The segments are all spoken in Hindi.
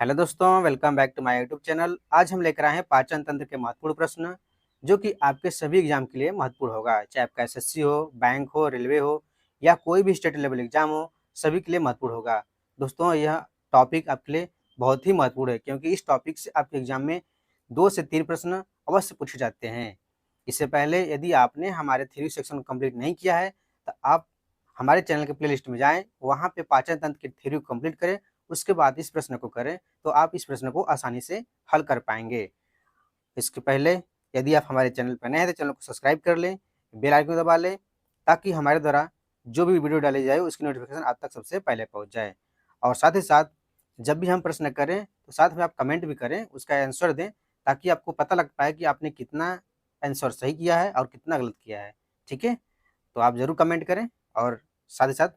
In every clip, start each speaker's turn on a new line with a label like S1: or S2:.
S1: हेलो दोस्तों, welcome back to my YouTube channel. आज हम लेकर आए हैं पाचन तंत्र के महत्वपूर्ण प्रश्न जो कि आपके सभी एग्जाम के लिए महत्वपूर्ण होगा। चाहे आपका एसएससी हो, बैंक हो, रेलवे हो या कोई भी स्टेट लेवल एग्जाम हो, सभी के लिए महत्वपूर्ण होगा। दोस्तों, यह टॉपिक आपके लिए बहुत ही महत्वपूर्ण है क्योंकि इस टॉपिक से आपके एग्जाम में 2 से 3 प्रश्न अवश्य पूछे जाते हैं। इससे पहले यदि आपने हमारे थ्योरी सेक्शन कंप्लीट नहीं किया है तो आप हमारे चैनल के प्लेलिस्ट में जाएं, वहाँ पे पाचन तंत्र की थ्योरी को कंप्लीट करें, उसके बाद इस प्रश्न को करें तो आप इस प्रश्न को आसानी से हल कर पाएंगे। इसके पहले यदि आप हमारे चैनल पर नए हैं तो चैनल को सब्सक्राइब कर लें, बेल आइकन दबा लें ताकि हमारे द्वारा जो भी वीडियो डाली जाए उसकी नोटिफिकेशन आप तक सबसे पहले पहुंच जाए। और साथ ही साथ जब भी हम प्रश्न करें तो साथ में आप कमेंट भी करें, उसका आंसर दें ताकि आपको पता लग पाए कि आपने कितना आंसर सही किया है और कितना गलत किया है। ठीक है, तो आप ज़रूर कमेंट करें और साथ ही साथ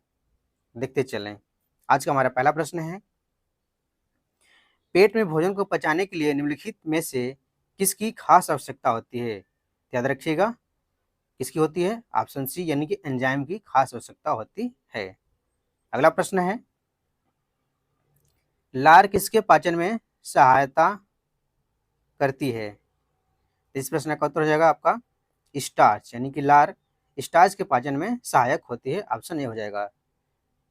S1: देखते चलें। आज का हमारा पहला प्रश्न है, पेट में भोजन को पचाने के लिए निम्नलिखित में से किसकी खास आवश्यकता होती है? याद रखिएगा, किसकी होती है? ऑप्शन सी यानी कि एंजाइम की खास आवश्यकता होती है। अगला प्रश्न है, लार किसके पाचन में सहायता करती है? इस प्रश्न का उत्तर हो जाएगा आपका स्टार्च, यानी कि लार स्टार्च के पाचन में सहायक होती है। ऑप्शन ए हो जाएगा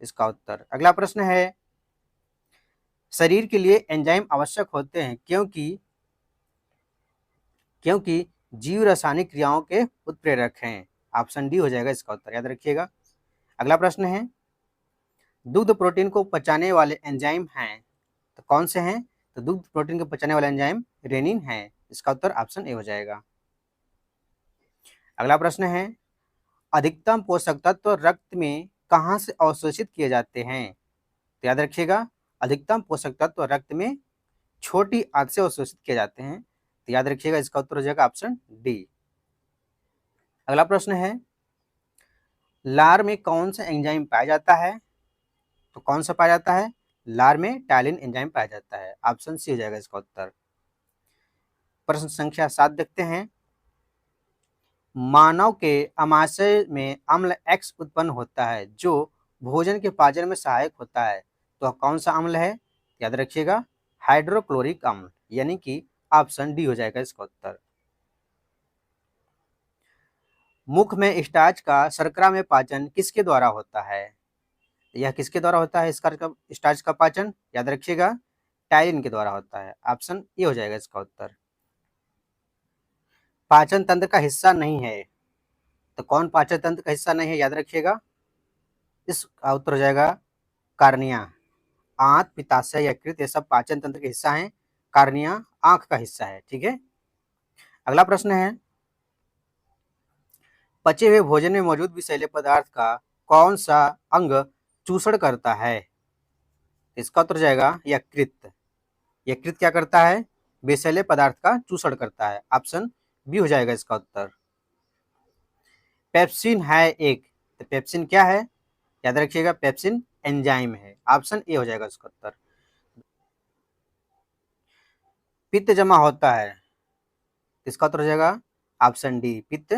S1: इसका उत्तर। अगला प्रश्न है, शरीर के लिए एंजाइम आवश्यक होते हैं क्योंकि जीव रासायनिक क्रियाओं के उत्प्रेरक हैं। ऑप्शन डी हो जाएगा इसका उत्तर, याद रखिएगा। अगला प्रश्न है, दुग्ध प्रोटीन को पचाने वाले एंजाइम हैं तो कौन से हैं? तो दुग्ध प्रोटीन को पचाने वाले एंजाइम रेनिन है। इसका उत्तर ऑप्शन ए हो जाएगा। अगला प्रश्न है, अधिकतम पोषक तत्व रक्त में कहां से अवशोषित किए जाते हैं? तो याद रखिएगा, अधिकतम पोषक तत्व रक्त में छोटी आंत से अवशोषित किए जाते हैं। तो याद रखिएगा, इसका उत्तर हो जाएगा ऑप्शन डी। अगला प्रश्न है, लार में कौन सा एंजाइम पाया जाता है? तो कौन सा पाया जाता है? लार में टायलिन एंजाइम पाया जाता है। ऑप्शन सी हो जाएगा इसका उत्तर। प्रश्न संख्या 7 देखते हैं, मानव के आमाशय में अम्ल X उत्पन्न होता है जो भोजन के पाचन में सहायक होता है, तो कौन सा अम्ल है? याद रखिएगा, हाइड्रोक्लोरिक अम्ल, यानी कि ऑप्शन डी हो जाएगा इसका उत्तर। मुख में स्टार्च का शर्करा में पाचन किसके द्वारा होता है? यह किसके द्वारा होता है इसका स्टार्च का पाचन? याद रखिएगा, टायलिन के द्वारा होता है। ऑप्शन ए हो जाएगा इसका उत्तर। पाचन तंत्र का हिस्सा नहीं है तो कौन पाचन तंत्र का हिस्सा नहीं है? याद रखिएगा, इसका उत्तर हो जाएगा कार्निया। आंत, पित्ताशय, यकृत ये सब पाचन तंत्र के हिस्सा हैं। कार्निया आंख का हिस्सा है। ठीक है, अगला प्रश्न है, पचे हुए भोजन में मौजूद विषैले पदार्थ का कौन सा अंग चूषण करता है? इसका उत्तर जाएगा यकृत। यकृत क्या करता है? विषैले पदार्थ का चूषण करता है। ऑप्शन बी हो जाएगा इसका उत्तर। पेप्सिन है एक, तो पेप्सिन क्या है? याद रखिएगा, पेप्सिन एंजाइम है। ऑप्शन ए हो जाएगा इसका उत्तर। पित्त जमा होता है, इसका उत्तर हो जाएगा ऑप्शन डी, पित्त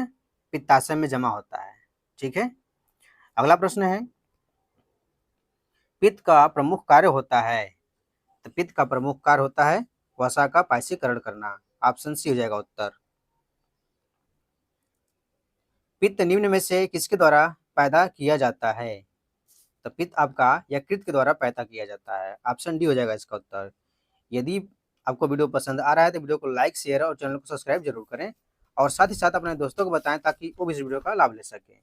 S1: पित्ताशय में जमा होता है। ठीक है, अगला प्रश्न है, पित्त का प्रमुख कार्य होता है, तो पित्त का प्रमुख कार्य होता है वसा का पायसीकरण करना। ऑप्शन सी हो जाएगा उत्तर। पित्त निम्न में से किसके द्वारा पैदा किया जाता है? तो पित्त आपका यकृत के द्वारा पैदा किया जाता है। ऑप्शन डी हो जाएगा इसका उत्तर। यदि आपको वीडियो पसंद आ रहा है तो वीडियो को लाइक, शेयर और चैनल को सब्सक्राइब जरूर करें और साथ ही साथ अपने दोस्तों को बताएं ताकि वो भी इस वीडियो का लाभ ले सकें।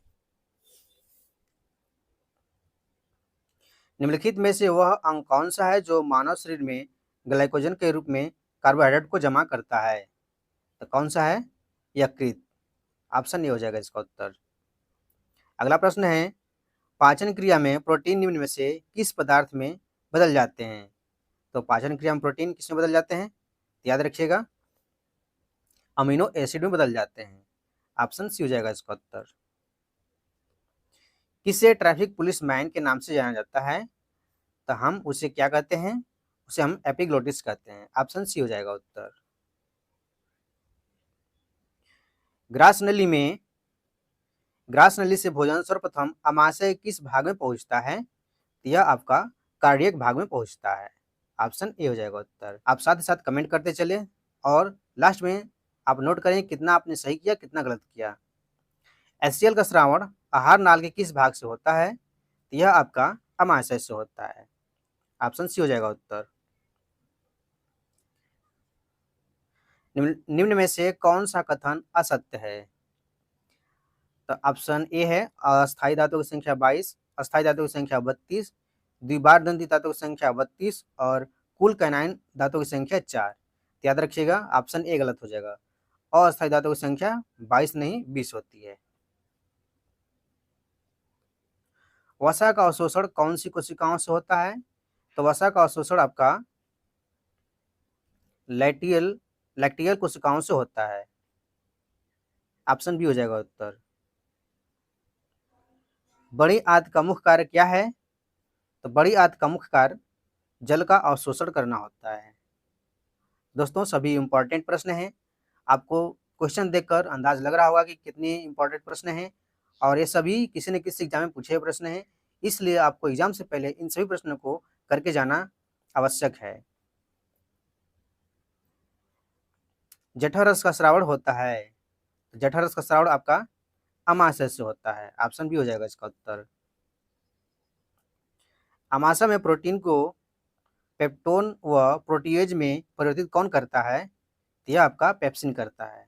S1: निम्नलिखित में से वह अंग कौन सा है जो मानव शरीर में ग्लाइकोजन के रूप में कार्बोहाइड्रेट को जमा करता है? तो कौन सा है? यकृत। ऑप्शन ए हो जाएगा इसका उत्तर। अगला प्रश्न है, पाचन क्रिया में प्रोटीन निम्न में से किस पदार्थ में बदल जाते हैं? तो पाचन क्रिया में प्रोटीन किस में बदल जाते हैं? याद रखिएगा, अमीनो एसिड में बदल जाते हैं। ऑप्शन सी हो जाएगा इसका उत्तर। किसे ट्रैफिक पुलिस मैन के नाम से जाना जाता है? तो हम उसे क्या कहते हैं? उसे हम एपिग्लोटिस कहते हैं। ऑप्शन सी हो जाएगा उत्तर। ग्रास नली से भोजन सर्वप्रथम आमाशय किस भाग में पहुंचता है? यह आपका कार्डियक भाग में पहुंचता है। ऑप्शन ए हो जाएगा उत्तर। आप साथ ही साथ कमेंट करते चले और लास्ट में आप नोट करें कितना आपने सही किया, कितना गलत किया। एचसीएल का श्रावण आहार नाल के किस भाग से होता है? यह आपका अमाशय से होता है। ऑप्शन सी हो जाएगा उत्तर। निम्न में से कौन सा कथन असत्य है? तो ऑप्शन ए है अस्थायी धातु की संख्या 22, अस्थायी धातु की संख्या 32, द्विबार दंती धातु की संख्या 32 और कुल कैनाइन धातु की संख्या 4। याद रखिएगा ऑप्शन ए गलत हो जाएगा। अस्थायी धातु की संख्या 22 नहीं 20 होती है। वसा का अवशोषण कौन सी कोशिकाओं से होता है? तो वसा का अवशोषण आपका लैक्टियल कोशिकाओं से होता है। ऑप्शन बी हो जाएगा उत्तर। बड़ी आंत का मुख्य कार्य क्या है? तो बड़ी आंत का मुख्य कार्य जल का अवशोषण करना होता है। दोस्तों सभी इंपॉर्टेंट प्रश्न हैं। आपको क्वेश्चन देखकर अंदाज लग रहा होगा कि कितने इंपॉर्टेंट प्रश्न हैं और ये सभी किसी न किसी एग्जाम में पूछे हुए प्रश्न हैं। इसलिए आपको एग्जाम से पहले इन सभी प्रश्नों को करके जाना आवश्यक है। जठररस का श्रावण होता है। जठररस का श्रावण आपका अमाशय से होता है। ऑप्शन बी हो जाएगा इसका उत्तर। अमाशय में प्रोटीन को पेप्टोन व प्रोटीएज में परिवर्तित कौन करता है? यह आपका पेप्सिन करता है।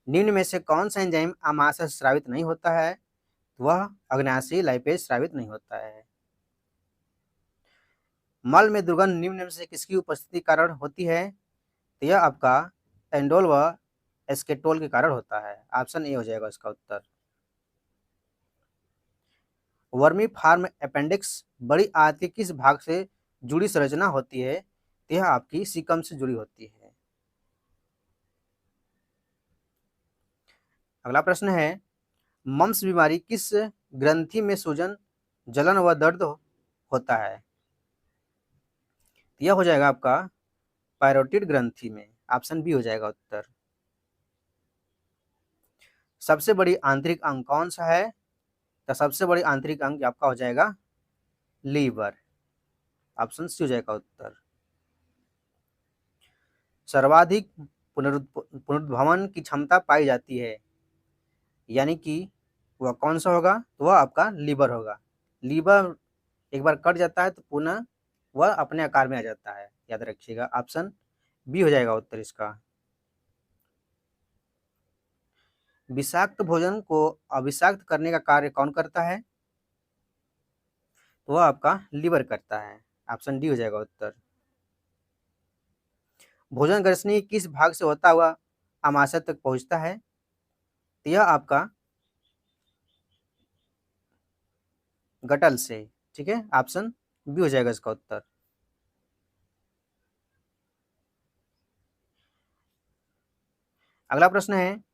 S1: निम्न में से कौन सा एंजाइम अमाशय से स्रावित नहीं होता है? वह अग्नाशयी लाइपेज स्रावित नहीं होता है। मल में दुर्गंध निम्न में से किसकी उपस्थिति कारण होती है? तो यह आपका एंडोल व एस्केटोल के कारण होता है। ऑप्शन ए हो जाएगा इसका उत्तर। वर्मी फार्म अपेंडिक्स बड़ी आंत के किस भाग से जुड़ी संरचना होती है? यह आपकी सीकम से जुड़ी होती है। अगला प्रश्न है मम्स बीमारी किस ग्रंथि में सूजन, जलन व दर्द होता है? यह हो जाएगा आपका पैरोटिड ग्रंथि में। ऑप्शन बी हो जाएगा उत्तर। सबसे बड़ी आंतरिक अंग कौन सा है? तो सबसे बड़ी आंतरिक अंग आपका हो जाएगा लीवर। ऑप्शन सी हो जाएगा उत्तर। सर्वाधिक पुनरुद्भवन की क्षमता पाई जाती है, यानी कि वह कौन सा होगा? तो वह आपका लीवर होगा। लीवर एक बार कट जाता है तो पुनः वह अपने आकार में आ जाता है। याद रखिएगा ऑप्शन बी हो जाएगा उत्तर इसका। विषाक्त भोजन को अविषाक्त करने का कार्य कौन करता है? तो वह आपका लीवर करता है। ऑप्शन डी हो जाएगा उत्तर। भोजन ग्रसनी किस भाग से होता हुआ आमाशय तक पहुंचता है? तो यह आपका गटल से। ठीक है, ऑप्शन बी हो जाएगा इसका उत्तर। अगला प्रश्न है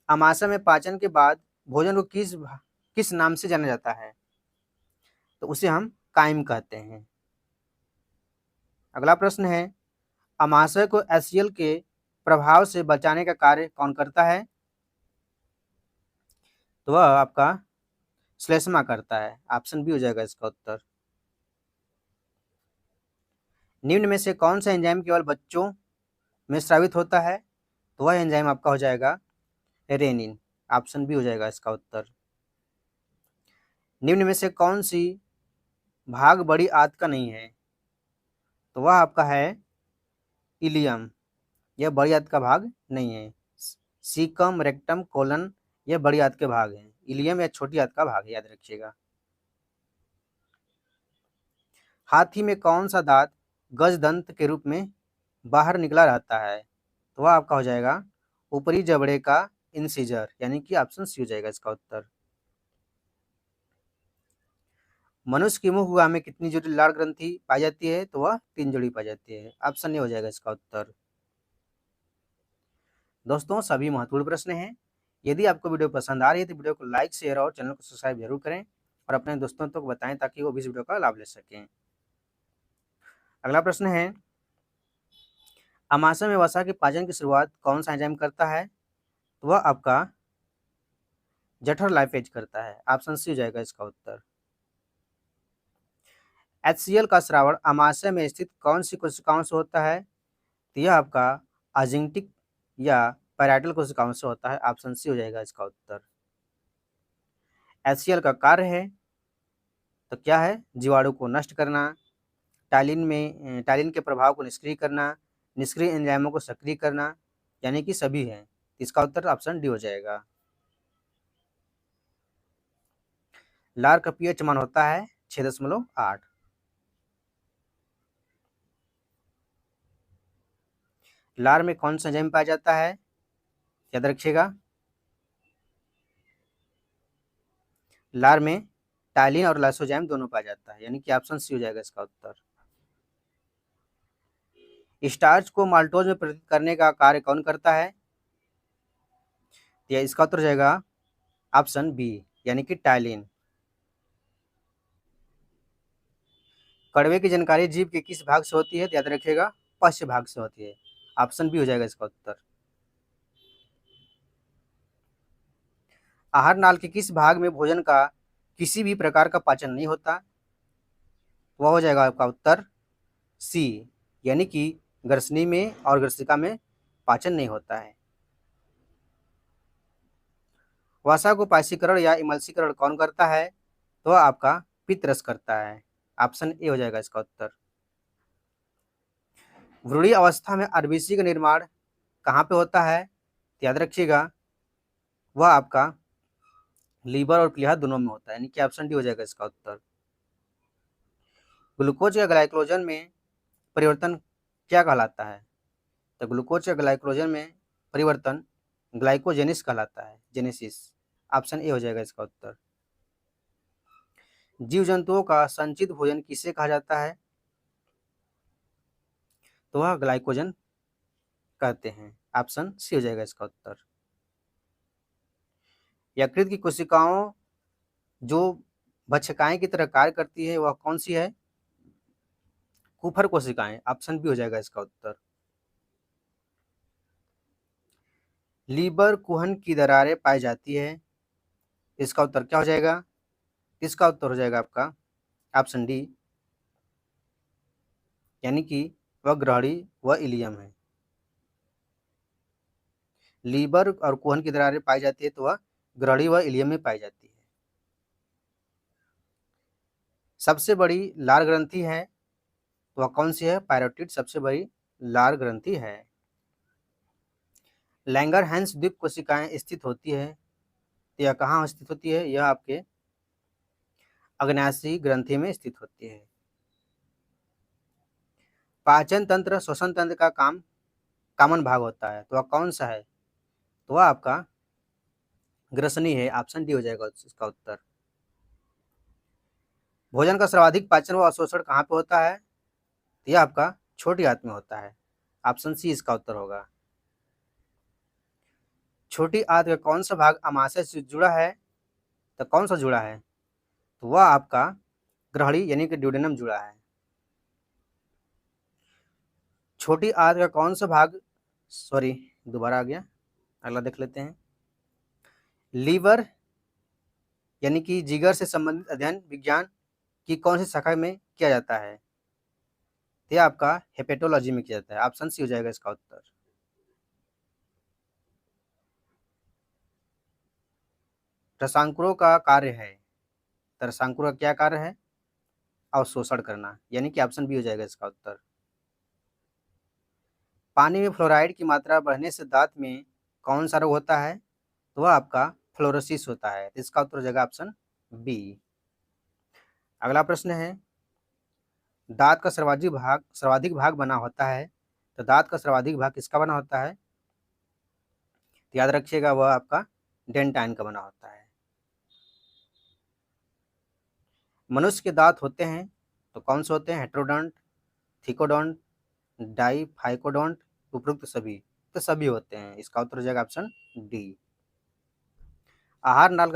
S1: आमाशय में पाचन के बाद भोजन को किस नाम से जाना जाता है? तो उसे हम काइम कहते हैं। अगला प्रश्न है आमाशय को एचसीएल के प्रभाव से बचाने का कार्य कौन करता है? तो वह आपका श्लेष्मा करता है। ऑप्शन बी हो जाएगा इसका उत्तर। निम्न में से कौन सा एंजाइम केवल बच्चों में स्रावित होता है? तो वह एंजाइम आपका हो जाएगा रेनिन। ऑप्शन बी हो जाएगा इसका उत्तर। निम्न में से कौन सी भाग बड़ी आंत का नहीं है? तो वह आपका है इलियम। यह बड़ी आंत का भाग नहीं है। सीकम, रेक्टम, कोलन यह बड़ी आंत के भाग हैं। इलियम या छोटी आंत का भाग है, याद रखिएगा। हाथी में कौन सा दांत गज दंत के रूप में बाहर निकला रहता है? तो वह आपका हो जाएगा ऊपरी जबड़े का इंसिजर, यानी कि ऑप्शन सी हो जाएगा इसका उत्तर। मनुष्य की मुख गुहा में कितनी जोड़ी लाड़ ग्रंथि पाई जाती है? तो वह 3 जोड़ी पाई जाती है। ऑप्शन ए हो जाएगा इसका उत्तर। दोस्तों सभी महत्वपूर्ण प्रश्न हैं। यदि आपको वीडियो पसंद आ रही है तो वीडियो को लाइक, शेयर और चैनल को सब्सक्राइब जरूर करें और अपने दोस्तों तक बताएं ताकि वो भी इस वीडियो का लाभ ले सकें। अगला प्रश्न है आमाशय में वसा के पाचन की शुरुआत कौन सा एंजाइम करता है? तो वह आपका जठर लाइपेज करता है। ऑप्शन सी हो जाएगा इसका उत्तर। HCl का श्रावण अमाशय में स्थित कौन सी कोशिकाओं से होता है? तो यह आपका अजिंक्टिक या पैराइटल कोशिकाओं से होता है। ऑप्शन सी हो जाएगा इसका उत्तर। HCl का कार्य है तो क्या है? जीवाणु को नष्ट करना, टाइलिन के प्रभाव को निष्क्रिय करना, निष्क्रिय एंजाइमों को सक्रिय करना, यानी कि सभी है। इसका उत्तर ऑप्शन डी हो जाएगा। लार का पीएच मान होता है 6.8। लार में कौन सा एंजाइम पाया जाता है? याद रखिएगा, लार में टाइलिन और लाइसोजाइम दोनों पाया जाता है, यानी कि ऑप्शन सी हो जाएगा इसका उत्तर। स्टार्च को माल्टोज में परिवर्तित करने का कार्य कौन करता है? या इसका उत्तर हो जाएगा ऑप्शन बी, यानी कि टाइलिन। कड़वे की जानकारी जीभ के किस भाग से होती है? तो याद रखिएगा, पश्च भाग से होती है। ऑप्शन बी हो जाएगा इसका उत्तर। आहार नाल के किस भाग में भोजन का किसी भी प्रकार का पाचन नहीं होता? वह हो जाएगा आपका उत्तर सी, यानी कि ग्रसनी में और ग्रसिका में पाचन नहीं होता है। वसा को पायसीकरण या इमल्सीकरण कौन करता है? तो आपका पित्त रस करता है। ऑप्शन ए हो जाएगा इसका उत्तर। भ्रूणी अवस्था में आरबीसी का निर्माण कहाँ पे होता है? याद रखिएगा, वह आपका लीवर और प्लीहा दोनों में होता है, यानी कि ऑप्शन डी हो जाएगा इसका उत्तर। ग्लूकोज या ग्लाइकोजन में परिवर्तन क्या कहलाता है? तो ग्लूकोज या ग्लाइकोजन में परिवर्तन ग्लाइकोजेनिस कहलाता है, जेनेसिस। ऑप्शन ए हो जाएगा इसका उत्तर। जीव जंतुओं का संचित भोजन किसे कहा जाता है? तो वह ग्लाइकोजन कहते हैं। ऑप्शन सी हो जाएगा इसका उत्तर। यकृत की कोशिकाओं जो भक्षकाएं की तरह कार्य करती है, वह कौन सी है? कुफर कोशिकाएं। ऑप्शन बी हो जाएगा इसका उत्तर। लीवर कुहन की दरारें पाई जाती है, इसका उत्तर क्या हो जाएगा? इसका उत्तर हो जाएगा आपका ऑप्शन डी, यानी कि वह ग्रहणी व इलियम है। लीवर और कुहन की दरारें पाई जाती है तो वह ग्रहणी व इलियम में पाई जाती है। सबसे बड़ी लार ग्रंथि है तो वह कौन सी है? पैरोटिड सबसे बड़ी लार ग्रंथि है। लैंगरहैंस द्वीप कोशिकाएं स्थित होती है, तो यह कहाँ स्थित होती है? यह आपके अग्नाशयी ग्रंथि में स्थित होती है। पाचन तंत्र श्वसन तंत्र का कॉमन भाग होता है, तो वह कौन सा है? तो वह आपका ग्रसनी है। ऑप्शन डी हो जाएगा इसका उत्तर। भोजन का सर्वाधिक पाचन व अवशोषण कहाँ पे होता है? यह आपका छोटी आंत में होता है। ऑप्शन सी इसका उत्तर होगा। छोटी आंत का कौन सा भाग अमाशय से जुड़ा है? तो कौन सा जुड़ा है? तो वह आपका ग्रहणी यानी कि ड्यूडेनम जुड़ा है। छोटी आंत का कौन सा भाग, सॉरी दोबारा आ गया, अगला देख लेते हैं। लीवर यानी कि जिगर से संबंधित अध्ययन विज्ञान की कौन सी शाखा में किया जाता है? तो यह आपका हेपेटोलॉजी में किया जाता है। ऑप्शन सी हो जाएगा इसका उत्तर। रसांकुरों का कार्य है, तो रसांकुरों का क्या कार्य है? अवशोषण करना, यानी कि ऑप्शन बी हो जाएगा इसका उत्तर। पानी में फ्लोराइड की मात्रा बढ़ने से दांत में कौन सा रोग होता है? तो वह आपका फ्लोरोसिस होता है। इसका उत्तर हो जाएगा ऑप्शन बी। अगला प्रश्न है, दांत का सर्वाधिक भाग बना होता है, तो दांत का सर्वाधिक भाग किसका बना होता है? तो याद रखिएगा, वह आपका डेंटाइन का बना होता है। मनुष्य के दांत होते हैं तो कौन से होते हैं? हेट्रोडोंट, थिकोडोंट, डाइफाइकोडोंट, उपरोक्त सभी? तो सभी होते हैं। इसका उत्तर हो जाएगा ऑप्शन डी। आहार नाल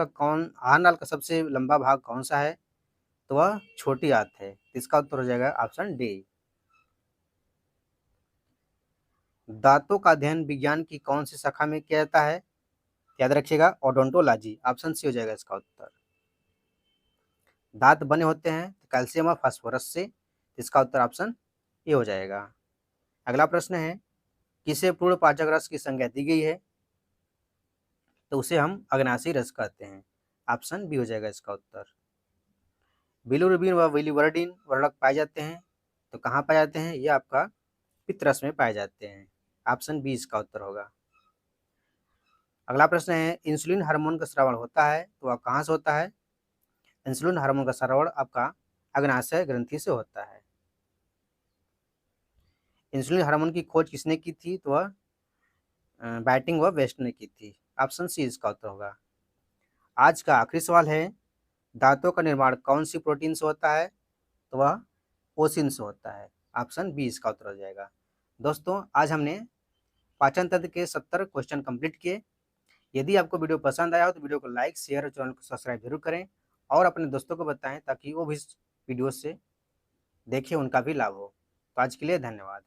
S1: का सबसे लंबा भाग कौन सा है? तो वह छोटी आंत है। इसका उत्तर हो जाएगा ऑप्शन डी। दांतों का अध्ययन विज्ञान की कौन सी शाखा में किया जाता है? याद रखिएगा, ओडोंटोलॉजी। ऑप्शन सी हो जाएगा इसका उत्तर। दांत बने होते हैं तो कैल्शियम और फास्फोरस से। इसका उत्तर ऑप्शन ए हो जाएगा। अगला प्रश्न है, किसे पूर्ण पाचक रस की संज्ञा दी गई है? तो उसे हम अग्नाशी रस कहते हैं। ऑप्शन बी हो जाएगा इसका उत्तर। बिलिरुबिन व बिलिवर्डिन वर्णक पाए जाते हैं तो कहाँ पाए जाते हैं? ये आपका पित्तरस में पाए जाते हैं। ऑप्शन बी इसका उत्तर होगा। अगला प्रश्न है, इंसुलिन हार्मोन का स्रावण होता है तो वह कहाँ से होता है? इंसुलिन हार्मोन का स्रावण आपका अग्नाशय ग्रंथि से होता है। इंसुलिन हार्मोन की खोज किसने की थी? तो वह बैटिंग व वेस्ट ने की थी। ऑप्शन सी इसका उत्तर होगा। आज का आखिरी सवाल है, दांतों का निर्माण कौन सी प्रोटीन से होता है? तो वह ओसिन से होता है। ऑप्शन बी इसका उत्तर हो जाएगा। दोस्तों, आज हमने पाचन तंत्र के 70 क्वेश्चन कंप्लीट किए। यदि आपको वीडियो पसंद आया हो तो वीडियो को लाइक, शेयर और चैनल को सब्सक्राइब जरूर करें और अपने दोस्तों को बताएं ताकि वो भी इस वीडियो से देखें, उनका भी लाभ हो। तो आज के लिए धन्यवाद।